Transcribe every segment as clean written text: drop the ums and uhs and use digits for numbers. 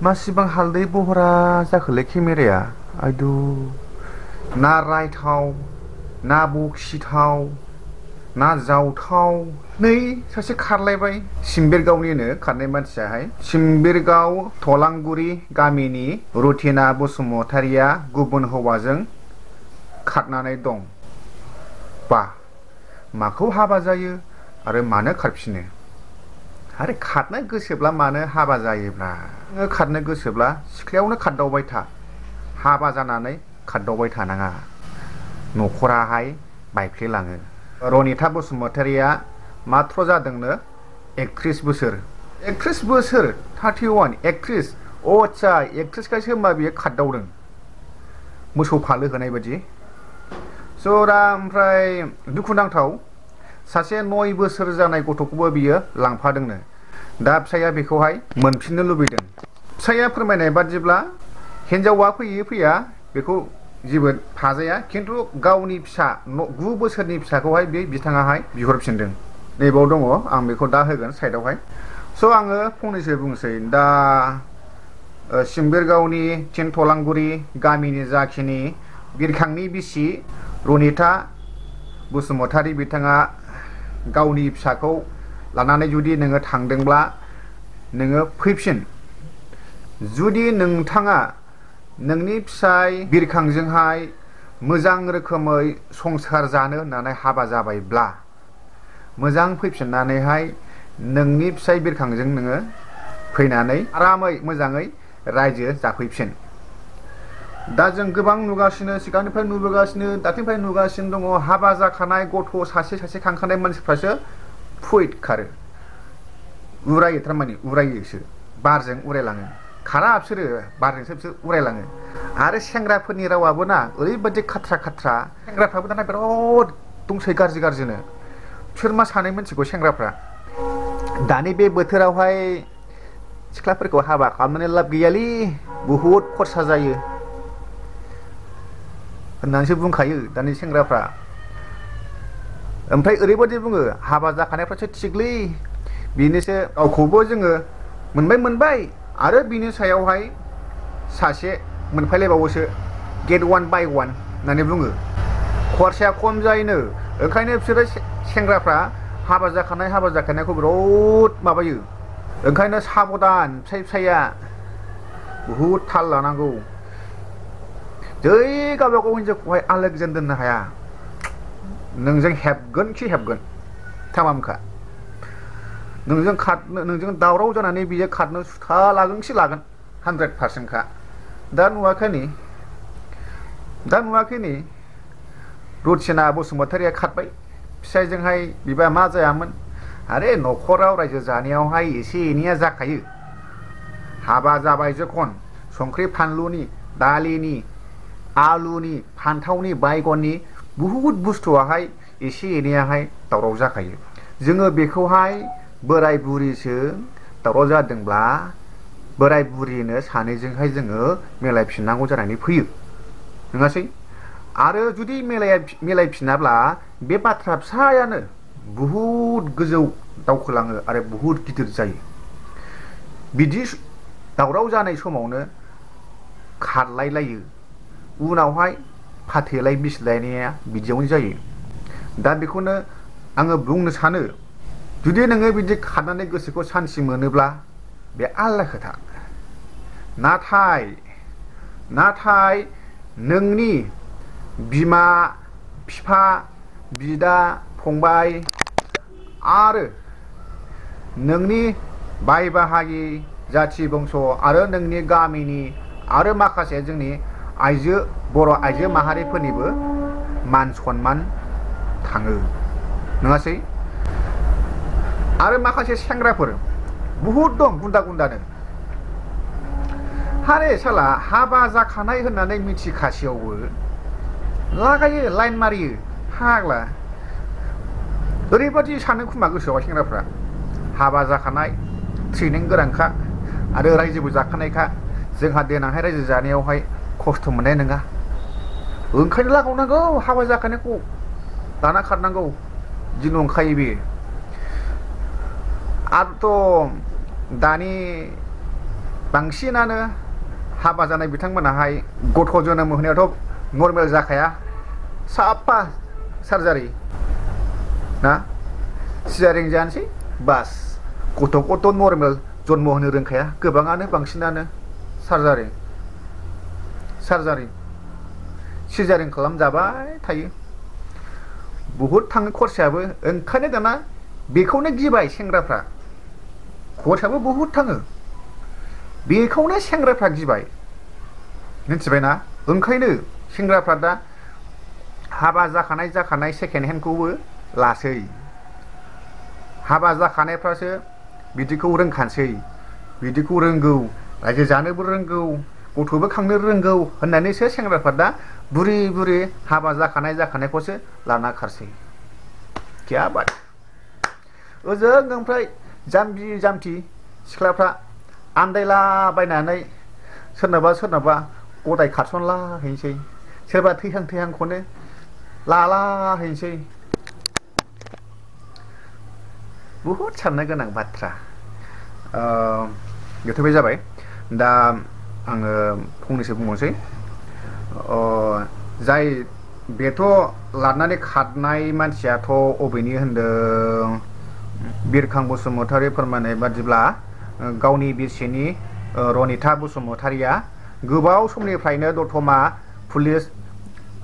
मासिबां हालदै बहरा जाखोलै केमेराया आयदु ना रायथाव ना बखिथाव ना जावथाव नै सासे खारलायबाय सिम्बेरगावनिनो खारनाय मानसियाहाय सिम्बेरगाव थलांगुरि गामिनि रुथिना बसुमतारिया गुबुन हौवाजों खारनानै दं। बा माखौ हाबा जायो आरो मानो खारफिनो? आरे खारनो गोसोब्ला मानो हाबा जायोब्ला? नोङो खारनो गोसोब्ला सिख्लायावनो खारदावबाय था, हाबा जानानै खारदावबाय थानाङा, न'खराहाय बायफ्लेलाङो। रनिता बसुमतारिया माथ्र जादोंनो 31 बोसोर। 31 बोसोर 31 एक्ट्रिस अ आच्छा एक्ट्रिसखायसो होमबा बियो खारदावदों मोसौ फालो होनाय बायदि। स' दा ओमफ्राय दुखुनांथाव सासे 9 बोसोर जानाय गथ'खौबो बियो लांफादोंनो। दा फिसाया बेखौहाय मोनफिननो लुबैदों। फिसाया फोरमायनाय बादिब्ला हिनजावा फैया बेखौ जेबो फाजाया, खिन्थु गावनि फिसा 9 बोसोरनि फिसाखौहाय बे बिथाङाहाय बिहरफिनदों। नैबाव दङ, आं बेखौ दा होगोन साइडआवहाय। स' आङो फंनैसो बुंसै दा सिम्बेरगावनि थिनथलांगुरि गामिनि जाखिनि बिरखांनि बिसि रनिता बसुमतारि बिथाङा गावनि फिसाखौ लानानै जुदि नोङो थांदोंब्ला नोङो फैफिन। जुदि नोंथाङा नोंनि फिसाय बिरखांजोंहाय मोजां रोखोमै संसार जानो होननानै हाबा जाबायब्ला मोजां फैफिननानैहाय नोंनि फिसाय बिरखांजों नोङो फैनानै आरामै मोजाङै रायजो जाफैफिन। दा जों गोबां नुगासिनो, सिगांनिफ्राय नुबोगासिनो, दाख्लैनिफ्राय नुगासिनो दङ, हाबा जाखानाय गथ' सासे खांखानाय मानसिफ्रासो फुइट खारो, उरायो, थारमाने उरायोसो, बारजों उरायलाङो। खारा बिसोरो बारजोंसो बिसोर उरायलाङो। आरो सेंग्राफोरनि रावाबो ना ओरैबायदि खाथ्रा सेंग्राफ्राबो दाना बिराद दंसै गाज्रिनो। बिसोर मा सानै मिथिगौ सेंग्राफ्रा, दानि बे बोथोरावहाय सिख्लाफोरखौ हाबा खालामनानै लाब गैयालै, बुहुद खरसा जायो होननानैसो बुंखायो दानि सेंग्राफ्रा। ओमफ्राय ओरैबायदि बुङो हाबा जाखानायफ्रासो थिगलै, बेनोसो गावखौबो जोङो मोनबाय आरो बिनि सायावहाय सासे मोनफायलायबावोसो, गेट वान बाय वान होननानै बुङो। खरसाया खम जायोनो, ओंखायनो बिसोरो सेंग्राफ्रा हाबा जाखानायखौ बिराद माबायो। ओंखायनो साबधान फिसाया बुहुद थाल लानांगौ। जै गावबागाव हिनजावखौहाय आलो गोजोन दोननो हाया, नोंजों हेबगोन खि हेबगोन थामामखा। नोंजों दावराव जानानै बियो खारनो सुथालागोनखि लागोन 100%खा। दा नुवाखै नै रुथिना बसुमतारिया खारबाय फिसायजोंहाय, बिबा मा जायामोन। आरे न'खराव रायजो जानायावहाय एसे एनैया जाखायो। हाबा जाबाय जखन संख्रि फानलुनि, दालिनि, आलुनि, फान्थावनि, बायगननि बुहुद बुस्थुआहाय एसे एनैयाहाय दावराव जाखायो। जोङो बेखौहाय बोराय बुरिसो दावराव जादोंब्ला बोराय बुरिनो सानैजोंहाय जोङो मिलायफिननांगौ जानानै फैयो, नङासै? आरो जुदि मिलायफिनाब्ला बे बाथ्रा फिसायानो बुहुद गोजौ दावखोलाङो आरो बुहुद गिदिर जायो। बिदि दावराव जानाय समावनो खारलायलायो, उनावहाय फाथैलाय बिसिलायनाया बिदियावनो जायो। दा बेखौनो आङो बुंनो सानो, जुदि नोङो बिदि खारनानै गोसोखौ सान्थि मोनोब्ला बे आलादा खोथा। नाथाय नोंनि बिमा बिफा बिदा फंबाय आरो नोंनि बाय बाहागि जाथि बंस' आरो नोंनि गामिनि आरो माखासे जोंनि बर' आइजो माहारिफोरनिबो मान सनमान थाङो, नङासै? आरो माखासे सेंग्राफोर बुहुद दं गुन्दानो, हारे साला हाबा जाखानाय होननानै मिथिखासेयावबो लागायो, लाइन मारियो फाग्ला। ओरैबादि सानो खोमा गोसोआव सेंग्राफ्रा, हाबा जाखानाय ट्रेनिं गोनांखा आरो रायजोबो जाखानायखा, जोंहा देनांहाय रायजो जानायावहाय खस्थ' मोननाय नङा, ओंखायनो लागावनांगौ हाबा जाखानायखौ लाना खारनांगौ, बिदि नंखायो बेयो। आरोथ' दानि बांसिनानो हाबा जानाय बिथांमोनाहाय गथ' जोनोम होनायावथ' नर्मेल जाखाया साफा सार्जारि ना सिजारिं जानोसै बास गथ'खौथ' नर्मेल जन्म होनो रोंखाया गोबाङानो बांसिनानो सार्जारि सिजारिं खालामजाबाय थायो बहुद थाङो खरसायाबो ओंखायनो दाना बेखौनो गिबाय सेंग्राफ्रा खरसायाबो बहुद थाङो बेखौनो सेंग्राफ्रा गिबाय मिथिबायना ओंखायनो सेंग्राफ्रा दा हाबा जाखानाय सेकेन्ड हेन्डखौबो लासै हाबा जाखानायफ्रासो बिदिखौ रोंखानोसै बिदिखौ रोंगौ रायजो जानोबो रोंगौ गथ'बो खांनो रोंगौ होननानैसो सेंग्राफ्रा दा बुरि हाबा जाखानायखौसो लाना खारसै क्या बात ओजों ओमफ्राय जाम्बि जाम्थि सिख्लाफ्रा आन्दायलाबायनानै सोरनाबा गदाय खारसनला हैनोसै सोरबा थैहांखौनो लाला हैनोसै बहुद साननो गोनां बाथ्रा बेथ' बे जाबाय दा आङो फंनैसो बुंबावनोसै जाय बेथ' लानानै खारनाय मानसियाथ' अबेनि होनदों बिरखां बसुमतारी फोरमायनाय बादिब्ला गावनि बिसिनि रनिता बसुमतारीया गोबाव समनिफ्रायनो दतमा पुलिस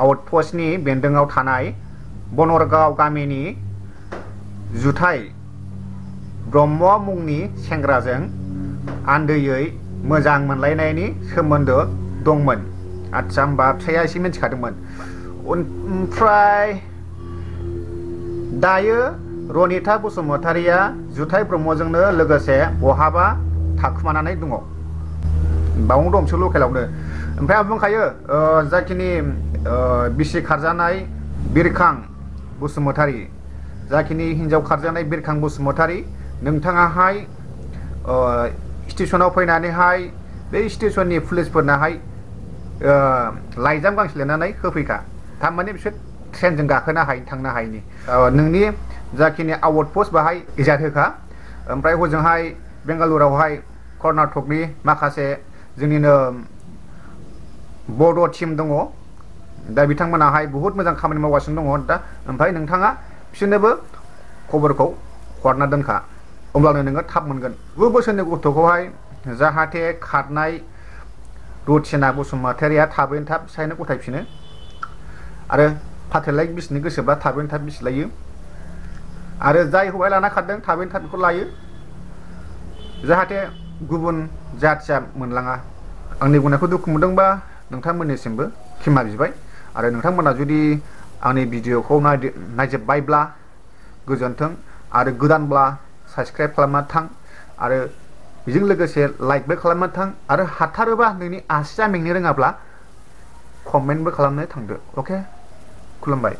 आउटपस्टनि बेन्दोङाव थानाय बनरगाव गामिनि जुथाइ ब्रह्म मुंनि सेंग्राजों आन्दोयै मोजां मोनलायनायनि सोमोन्दो दंमोन आदसा होमबा फिसाया एसे मिथिखादोंमोन ओमफ्राय दायो रनिता बसुमतारीया जुथाइ ब्रह्मजोंनो लोगोसे बहाबा थाखुमानानै दङ बावनो दं बिसोर लकेलावनो ओमफ्राय आं बुंखायो जाखिनि बिसि खारजानाय बिरखां बसुमतारी जाखिनि हिन्जाव खारजानाय बिरखां बसुमतारी नोंथाङाहाय स्टेसनाव फैनानैहाय बे स्टेसननि पुलिसफोरनाहाय लाइजाम गांसे लिरनानै होफैखा थारमाने बिसोर ट्रेनजों गाखोनो हायो थांनो हायिनि नोंनि जाखिनि आउट पस्ट बाहाय इजाद होखा ओमफ्राय हजोंहाय बेंगालुरावहाय कर्नाटकनि माखासे जोंनिनो बड' टिम दङ दा बिथांमोनाहाय बहुद मोजां खामानि मावगासिनो दङ दा ओमफ्राय नोंथाङा बिसोरनोबो खबरखौ हरना दोनखा अब्लानो नोङो थाब मोनगोन 9 बोसोरनि गथ'खौहाय जाहाथे खारनाय रथिना बसुमतारीया थाबैनो थाब फिसायनो गथायफिनो आरो फाथैलाय बिसिनि गोसोब्ला थाबैनो थाब बिसिलायो आरो जाय हौवाया लाना खारदों थाबैनो थाब बेखौ लायो जाहाथे गुबुन जाथिया मोनलाङा आंनि बुंनायखौ दुखु मोनदोंबा नोंथांमोननिसिमबो क्षमा बिबाय आरो नोंथांमोना जुदि आंनि भिडिअखौ नायजोब्बायब्ला गोजोन्थों आरो गोदानब्ला साबस्क्राइब खालामना थां आरो बेजों लोगोसे लाइकबो खालामना थां आरो हाथारोबा नोंनि आसिया मेंनो रोङाब्ला कमेन्टबो खालामनो थांदो अके खुलुमबाय।